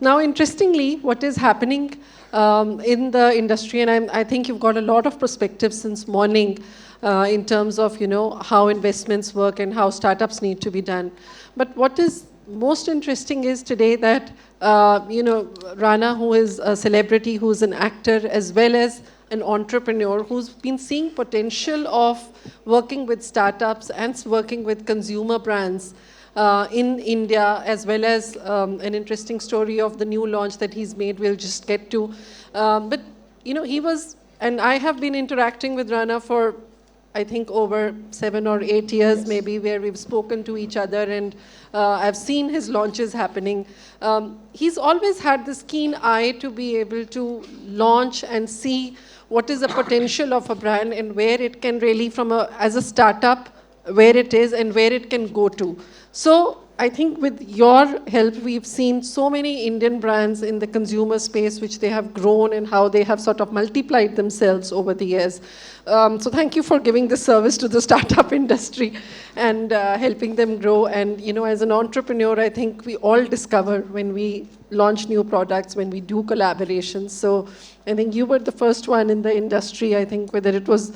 Now, interestingly, what is happening in the industry, and I think you've got a lot of perspective since morning in terms of, how investments work and how startups need to be done. But what is most interesting is today that, Rana, who is a celebrity, who's an actor, as well as an entrepreneur who's been seeing potential of working with startups and working with consumer brands in India, as well as an interesting story of the new launch that he's made we'll just get to. But, he was, and I have been interacting with Rana for, I think, over 7 or 8 years, yes, maybe, where we've spoken to each other, and I've seen his launches happening. He's always had this keen eye to be able to launch and see what is the potential of a brand and where it can really, as a startup, where it is and where it can go to. So I think with your help, we've seen so many Indian brands in the consumer space, which they have grown and how they have sort of multiplied themselves over the years. So thank you for giving this service to the startup industry and helping them grow. And, as an entrepreneur, I think we all discover when we launch new products, when we do collaborations. So I think you were the first one in the industry, I think, whether it was...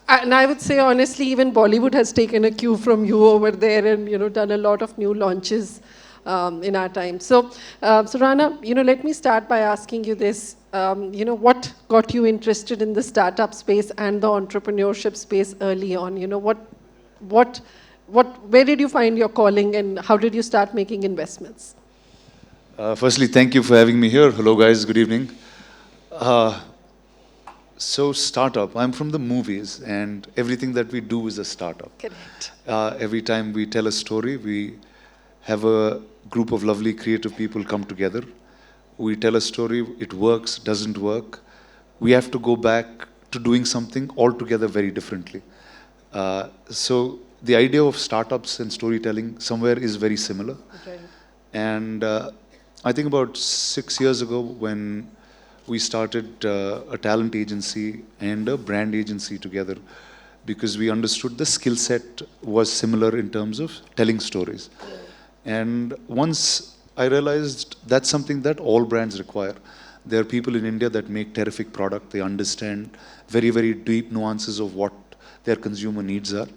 And I would say, honestly, even Bollywood has taken a cue from you over there and, done a lot of new launches in our time. So Rana, let me start by asking you this. What got you interested in the startup space and the entrepreneurship space early on? Where did you find your calling and how did you start making investments? Firstly, thank you for having me here. Hello, guys. Good evening. So startup, I'm from the movies and everything that we do is a startup. Correct. Every time we tell a story, we have a group of lovely creative people come together. We tell a story, it works, doesn't work. We have to go back to doing something altogether very differently. So the idea of startups and storytelling somewhere is very similar. Okay. And I think about 6 years ago when we started a talent agency and a brand agency together because we understood the skill set was similar in terms of telling stories. Yeah. And once I realized that's something that all brands require. There are people in India that make terrific product. They understand very, very deep nuances of what their consumer needs are.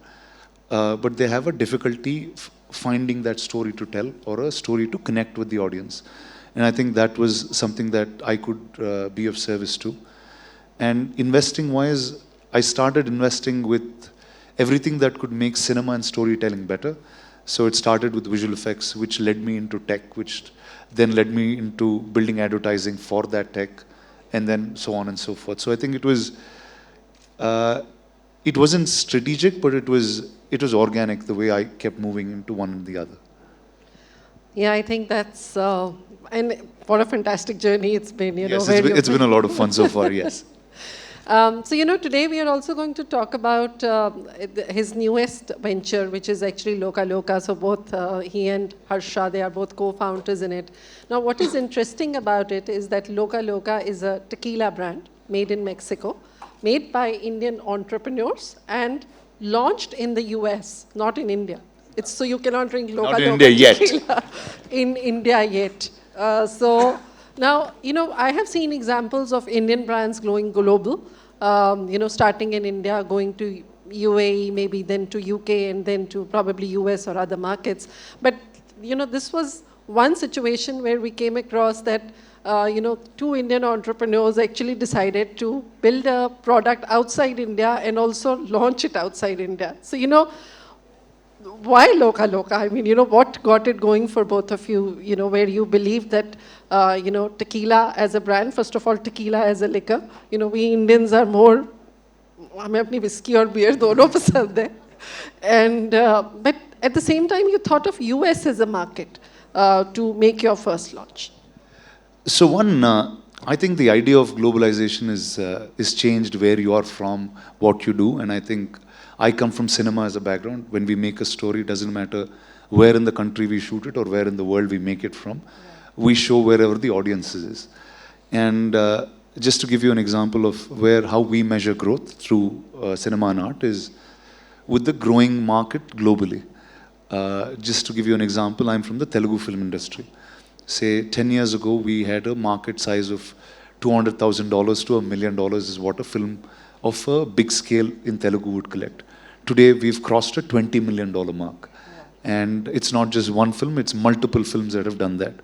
But they have a difficulty finding that story to tell or a story to connect with the audience. And I think that was something that I could be of service to. And investing-wise, I started investing with everything that could make cinema and storytelling better. So it started with visual effects, which led me into tech, which then led me into building advertising for that tech, and then so on and so forth. So I think it wasn't strategic, but it was organic, the way I kept moving into one and the other. Yeah, I think that's... and what a fantastic journey it's been, Yes, it's been a lot of fun so far, yes. So, today we are also going to talk about his newest venture, which is actually Loca. So both he and Harsha, they are both co-founders in it. Now, what is interesting about it is that Loca is a tequila brand made in Mexico, made by Indian entrepreneurs and launched in the US, not in India. So you cannot drink Loca. Not in India yet. In India yet. So now, I have seen examples of Indian brands going global, starting in India, going to UAE, maybe then to UK, and then to probably US or other markets. But, this was one situation where we came across that, 2 Indian entrepreneurs actually decided to build a product outside India and also launch it outside India. So, why Loca? I mean, what got it going for both of you, where you believe that, tequila as a brand, first of all, tequila as a liquor, we Indians are more, हमें अपनी whiskey और beer दोनों पसंद है. And, but at the same time, you thought of US as a market to make your first launch. So I think the idea of globalization is changed where you are from, what you do, and I think I come from cinema as a background. When we make a story, it doesn't matter where in the country we shoot it or where in the world we make it from. Yeah. We show wherever the audience is. And just to give you an example of how we measure growth through cinema and art is with the growing market globally. Just to give you an example, I'm from the Telugu film industry. say 10 years ago, we had a market size of $200,000 to $1 million is what a film of a big scale in Telugu would collect. Today, we've crossed a $20 million mark. And it's not just one film, it's multiple films that have done that.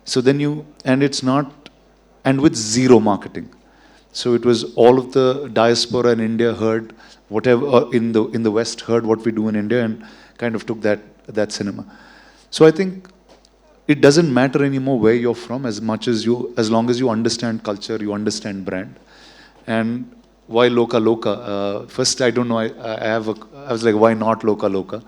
So then and with zero marketing. So it was all of the diaspora in India heard whatever, in the West heard what we do in India and kind of took that cinema. So I think it doesn't matter anymore where you're from as long as you understand culture, you understand brand. And why Loca? First, I don't know, I was like, why not Loca?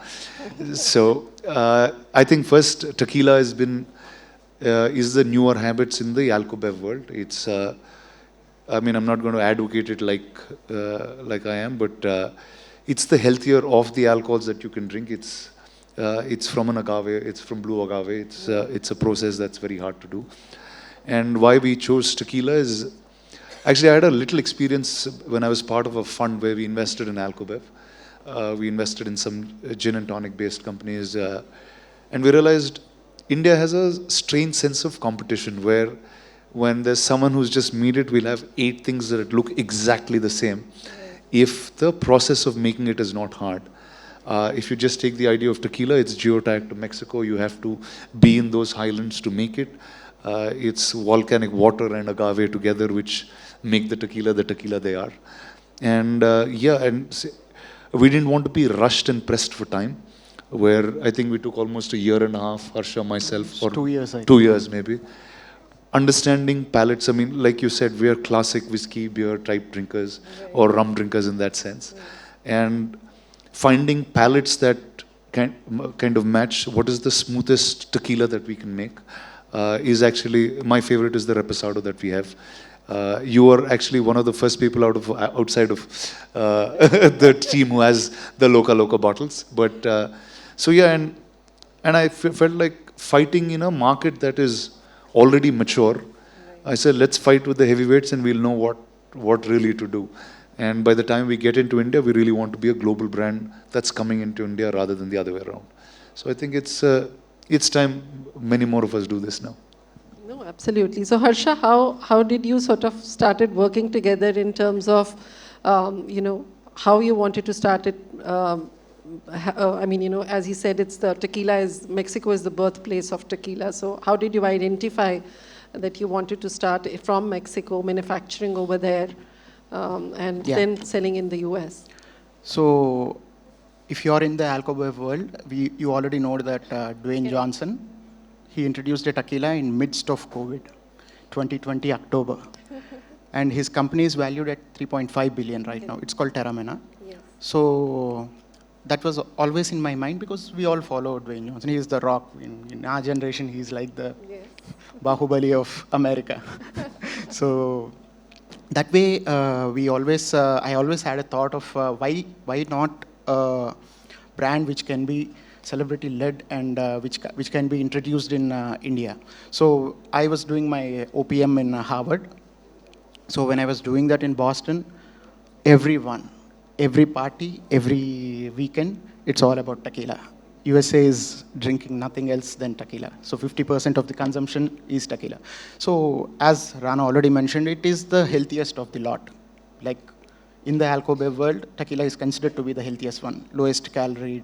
So I think first, tequila is the newer habits in the alcobev world. It's, I'm not going to advocate it like I am, but it's the healthier of the alcohols that you can drink. It's from an agave, it's from blue agave. It's a process that's very hard to do. And why we chose tequila is, actually I had a little experience when I was part of a fund where we invested in alcobev. We invested in some gin and tonic based companies. And we realized India has a strange sense of competition where when there's someone who's just made it, we'll have 8 things that look exactly the same. If the process of making it is not hard. If you just take the idea of tequila, it's geotagged to Mexico. You have to be in those highlands to make it. It's volcanic water and agave together, which make the tequila they are. And we didn't want to be rushed and pressed for time, where I think we took almost a year and a half, Harsha, myself, or 2 years, 2 years maybe. Understanding palates, like you said, we are classic whiskey, beer type drinkers, or rum drinkers in that sense. And finding palates that kind of match what is the smoothest tequila that we can make is actually, my favorite is the Reposado that we have. You are actually one of the first people outside of the team who has the Loca bottles. But and I felt like fighting in a market that is already mature. I said, let's fight with the heavyweights and we'll know what really to do. And by the time we get into India, we really want to be a global brand that's coming into India rather than the other way around. So I think it's time many more of us do this now. No, absolutely. So Harsha, how did you sort of started working together in terms of, how you wanted to start it? As he said, it's the tequila Mexico is the birthplace of tequila. So how did you identify that you wanted to start from Mexico, manufacturing over there, and then selling in the US? So if you're in the alcobev world, you already know that Dwayne Johnson, he introduced a tequila in midst of COVID, 2020 October. And his company is valued at 3.5 billion right now. It's called Terramena. Yes. So that was always in my mind because we all follow Dwayne Johnson. He's the rock. In our generation, he's like the Bahubali of America. So that way, I always had a thought of why not a brand which can be celebrity led and which can be introduced in India. So I was doing my OPM in Harvard. So when I was doing that in Boston, every party, every weekend, it's all about tequila. USA is drinking nothing else than tequila. So 50% of the consumption is tequila. So as Rana already mentioned, it is the healthiest of the lot. Like in the alcobev world, tequila is considered to be the healthiest one, lowest calorie.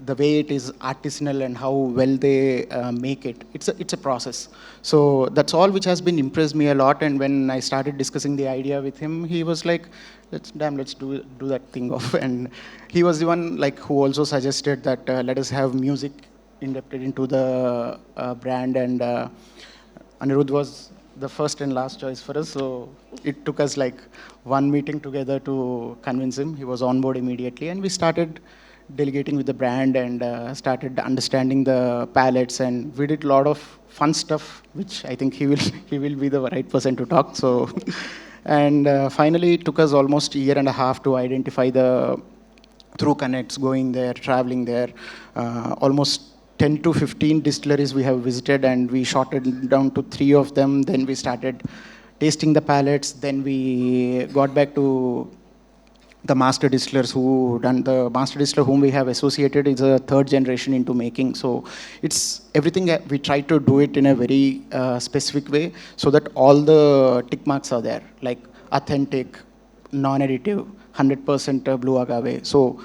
The way it is artisanal and how well they make it, it's a process. So that's all which has been impressed me a lot. And when I started discussing the idea with him, he was like, let's do that thing off. And he was the one who also suggested that let us have music inducted into the brand. And Anirudh was the first and last choice for us. So it took us one meeting together to convince him. He was on board immediately, and we started delegating with the brand and started understanding the palettes, and we did a lot of fun stuff, which I think he will be the right person to talk. So, and finally it took us almost a year and a half to identify through connects, going there, traveling there, almost 10 to 15 distilleries we have visited, and we shorted down to 3 of them. Then we started tasting the palettes. Then we got back to the master distillers who done the master distiller whom we have associated is a third generation into making. So it's everything we try to do it in a very specific way so that all the tick marks are there, like authentic, non-additive, 100% blue agave. So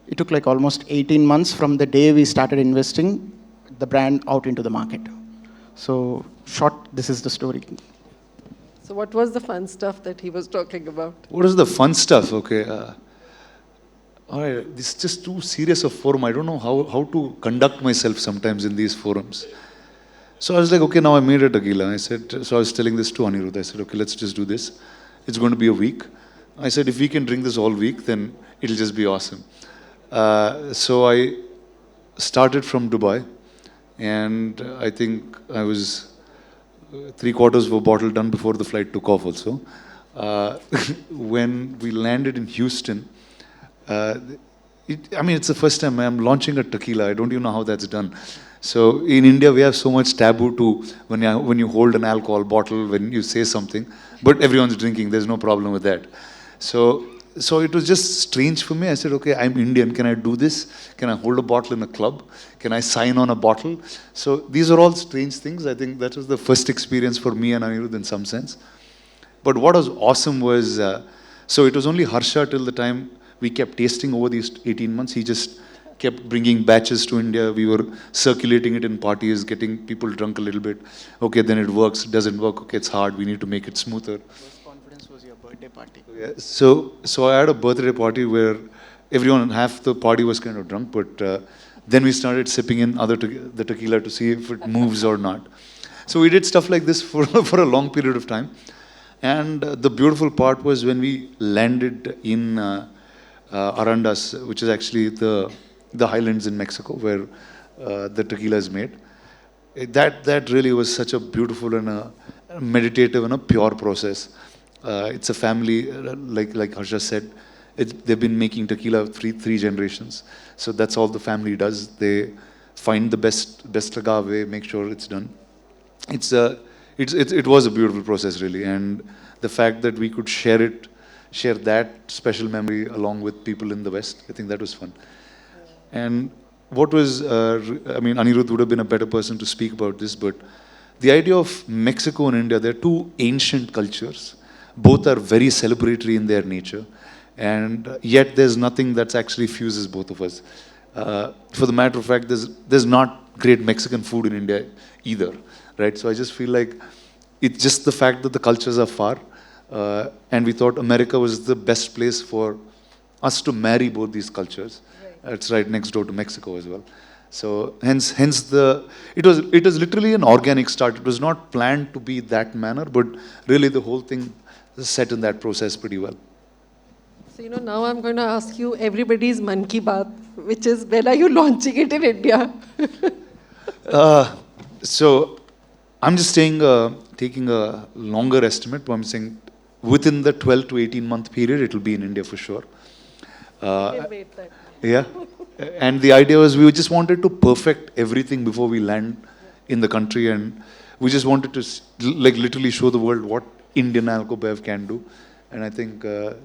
it took like almost 18 months from the day we started investing the brand out into the market. So short, this is the story. So what was the fun stuff that he was talking about? What is the fun stuff? Okay. All right, this is just too serious a forum. I don't know how to conduct myself sometimes in these forums. So I was like, okay, now I made a tequila. I said, so I was telling this to Anirudh. I said, okay, let's just do this. It's going to be a week. I said, if we can drink this all week, then it'll just be awesome. So I started from Dubai, and I think I was 3/4 of a bottle done before the flight took off also. When we landed in Houston, it's the first time I'm launching a tequila. I don't even know how that's done. So in India, we have so much taboo to when you hold an alcohol bottle, when you say something, but everyone's drinking. There's no problem with that. So it was just strange for me. I said, okay, I'm Indian. Can I do this? Can I hold a bottle in a club? Can I sign on a bottle? So these are all strange things. I think that was the first experience for me and Anirudh in some sense. But what was awesome was, so it was only Harsha till the time we kept tasting over these 18 months. He just kept bringing batches to India. We were circulating it in parties, getting people drunk a little bit. Okay, then it works. Doesn't work. Okay, it's hard. We need to make it smoother. Was your birthday party? Yeah, so I had a birthday party where everyone, half the party was kind of drunk, but then we started sipping in the tequila to see if it moves or not. So we did stuff like this for a long period of time. And the beautiful part was when we landed in Arandas, which is actually the highlands in Mexico where the tequila is made. That really was such a beautiful and a meditative and a pure process. It's a family, like Harsha said, they've been making tequila three generations. So that's all the family does. They find the best agave, make sure it's done. It was a beautiful process, really. And the fact that we could share that special memory along with people in the West, I think that was fun. And what was, Anirudh would have been a better person to speak about this, but the idea of Mexico and India, they're two ancient cultures. Both are very celebratory in their nature, and yet there's nothing that actually fuses both of us. For the matter of fact, there's not great Mexican food in India either, right? So I just feel like it's just the fact that the cultures are far, and we thought America was the best place for us to marry both these cultures. Right. It's right next door to Mexico as well. So hence it was literally an organic start. It was not planned to be that manner, but really the whole thing set in that process pretty well. So, now I'm going to ask you everybody's Man Ki Baat, which is, when are you launching it in India? So I'm just taking a longer estimate, but I'm saying within the 12 to 18 month period, it will be in India for sure. Wait that. Yeah. And the idea was we just wanted to perfect everything before we land in the country, and we just wanted to literally show the world what Indian Alcobev can do, and I think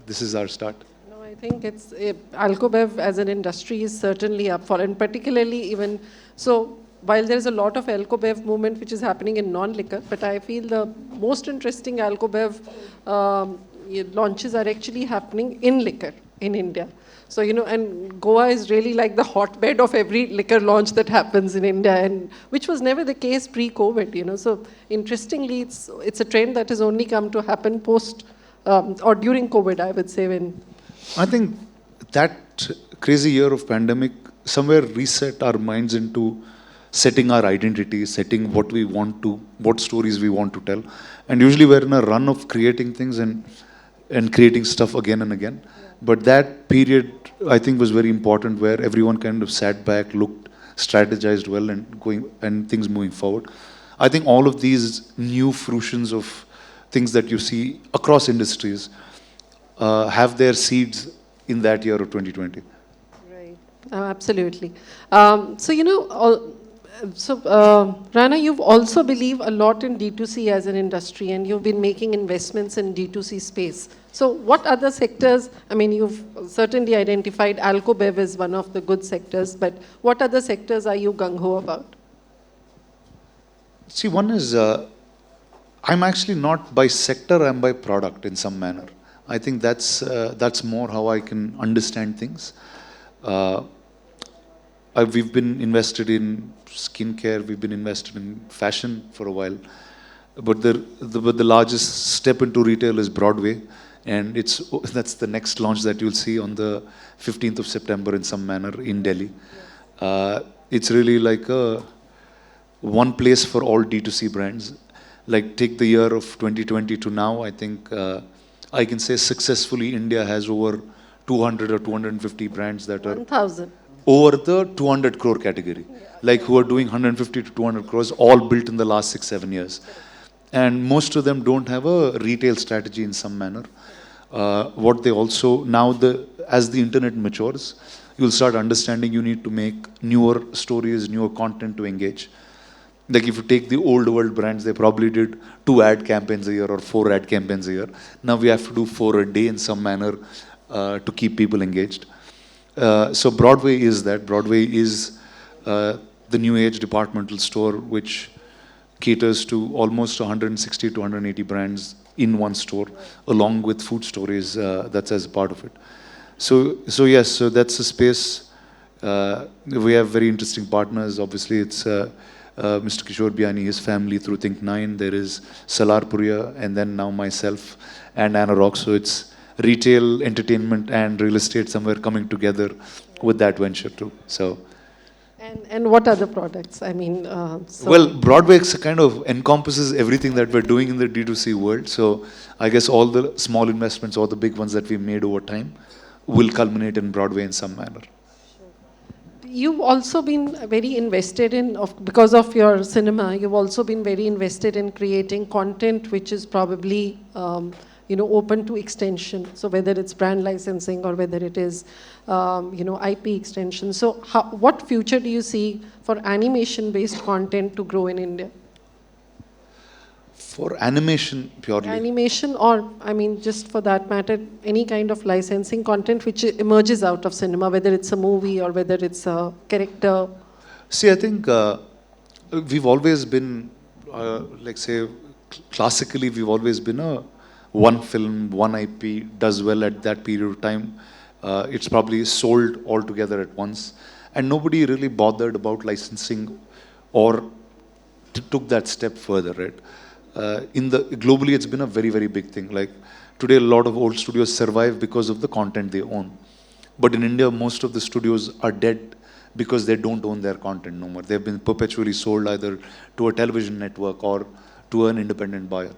this is our start. No, I think it's Alcobev as an industry is certainly up for, and particularly even so. While there is a lot of Alcobev movement which is happening in non-liquor, but I feel the most interesting Alcobev launches are actually happening in liquor in India. So, and Goa is really like the hotbed of every liquor launch that happens in India, and which was never the case pre-COVID, So, interestingly, it's a trend that has only come to happen post or during COVID, I would say. I think that crazy year of pandemic somewhere reset our minds into setting our identity, setting what stories we want to tell. And usually we're in a run of creating things and creating stuff again and again. But that period, I think, was very important, where everyone kind of sat back, looked, strategized well, and things moving forward. I think all of these new fruitions of things that you see across industries have their seeds in that year of 2020. Right. Absolutely. So, Rana, you've also believe a lot in D2C as an industry, and you've been making investments in D2C space. So, what other sectors? I mean, you've certainly identified Alcobev as one of the good sectors, but what other sectors are you gung ho about? See, one is I'm actually not by sector, I'm by product in some manner. I think that's more how I can understand things. We've been invested in skincare, we've been invested in fashion for a while, but the largest step into retail is Broadway, and that's the next launch that you'll see on the 15th of September in some manner in Delhi. It's really like one place for all D2C brands. Like take the year of 2020 to now, I think I can say successfully India has over 200 or 250 brands that are 1,000. over the 200 crore category, like who are doing 150 to 200 crores, all built in the last 6-7 years. And most of them don't have a retail strategy in some manner. What they also, now as the internet matures, you'll start understanding you need to make newer stories, newer content to engage. Like if you take the old world brands, they probably did 2 ad campaigns a year or 4 ad campaigns a year. Now we have to do 4 a day in some manner to keep people engaged. So Broadway is that. Broadway is the new age departmental store which caters to almost 160 to 180 brands in one store, along with food stories that's as part of it. So yes, so that's a space. We have very interesting partners. Obviously, it's Mr. Kishore Biani, his family through Think9. There is Salar Puria, and then now myself and Anna Rock. So it's retail, entertainment, and real estate somewhere coming together with that venture too. So. And what other products? I mean, well, Broadway kind of encompasses everything that we're doing in the D2C world. So I guess all the small investments or the big ones that we made over time will culminate in Broadway in some manner. You've also been very invested in, because of your cinema, you've also been very invested in creating content which is probably open to extension. So whether it's brand licensing or whether it is, IP extension. So what future do you see for animation-based content to grow in India? For animation purely? Animation or, I mean, just for that matter, any kind of licensing content which emerges out of cinema, whether it's a movie or whether it's a character. See, I think we've always been, classically, we've always been one film, one IP does well at that period of time. It's probably sold all together at once. And nobody really bothered about licensing or took that step further, right? Globally, it's been a very, very big thing. Like today, a lot of old studios survive because of the content they own. But in India, most of the studios are dead because they don't own their content no more. They've been perpetually sold either to a television network or to an independent buyer.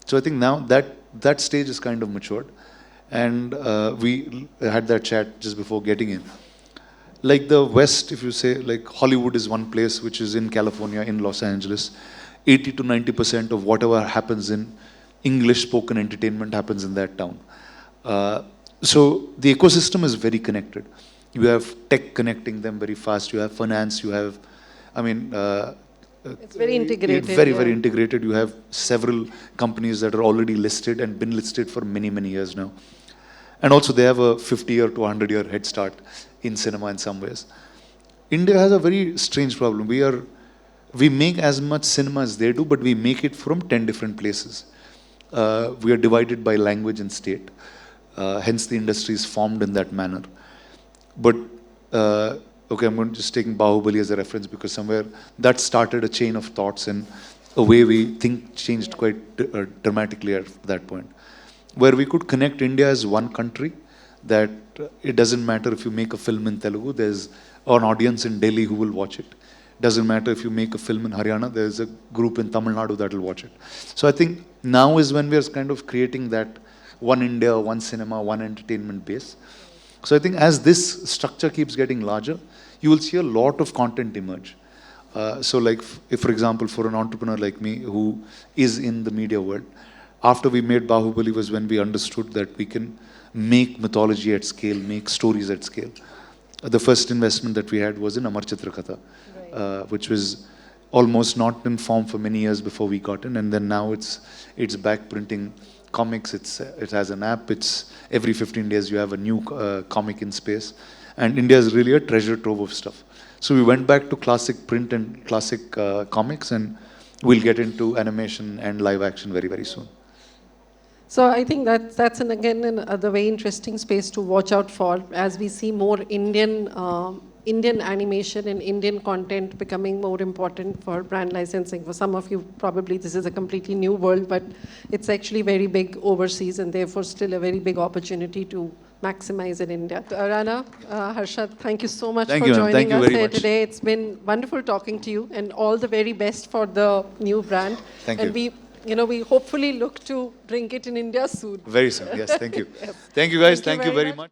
So I think now that stage is kind of matured. And we had that chat just before getting in. Like the West, if you say, like Hollywood is one place which is in California, in Los Angeles. 80 to 90% of whatever happens in English spoken entertainment happens in that town. So the ecosystem is very connected. You have tech connecting them very fast. You have finance. You have, it's very integrated. Very integrated. You have several companies that are already listed and been listed for many, many years now. And also they have a 50-year to 100-year head start in cinema in some ways. India has a very strange problem. We make as much cinema as they do, but we make it from 10 different places. We are divided by language and state. Hence the industry is formed in that manner. But, I'm just taking Bahubali as a reference because somewhere that started a chain of thoughts and a way we think changed quite dramatically at that point. Where we could connect India as one country, that it doesn't matter if you make a film in Telugu, there's an audience in Delhi who will watch it. Doesn't matter if you make a film in Haryana, there's a group in Tamil Nadu that will watch it. So I think now is when we are kind of creating that one India, one cinema, one entertainment base. So I think as this structure keeps getting larger, you will see a lot of content emerge. So like, if for example, for an entrepreneur like me who is in the media world, after we made Bahubali was when we understood that we can make mythology at scale, make stories at scale. The first investment that we had was in Amar Chitrakatha, which was almost not in form for many years before we got in, and then now it's back printing comics. It has an app. It's every 15 days you have a new comic in space, and India is really a treasure trove of stuff. So we went back to classic print and classic comics, and we'll get into animation and live action very, very soon. So I think that's again another very interesting space to watch out for as we see more Indian animation and Indian content becoming more important for brand licensing. For some of you, probably this is a completely new world, but it's actually very big overseas and therefore still a very big opportunity to maximize in India. Rana, Harsha, thank you so much for joining us here today. It's been wonderful talking to you, and all the very best for the new brand. Thank you. We hopefully look to bring it in India soon. Very soon, yes, thank you. Yes. Thank you guys, thank you very much.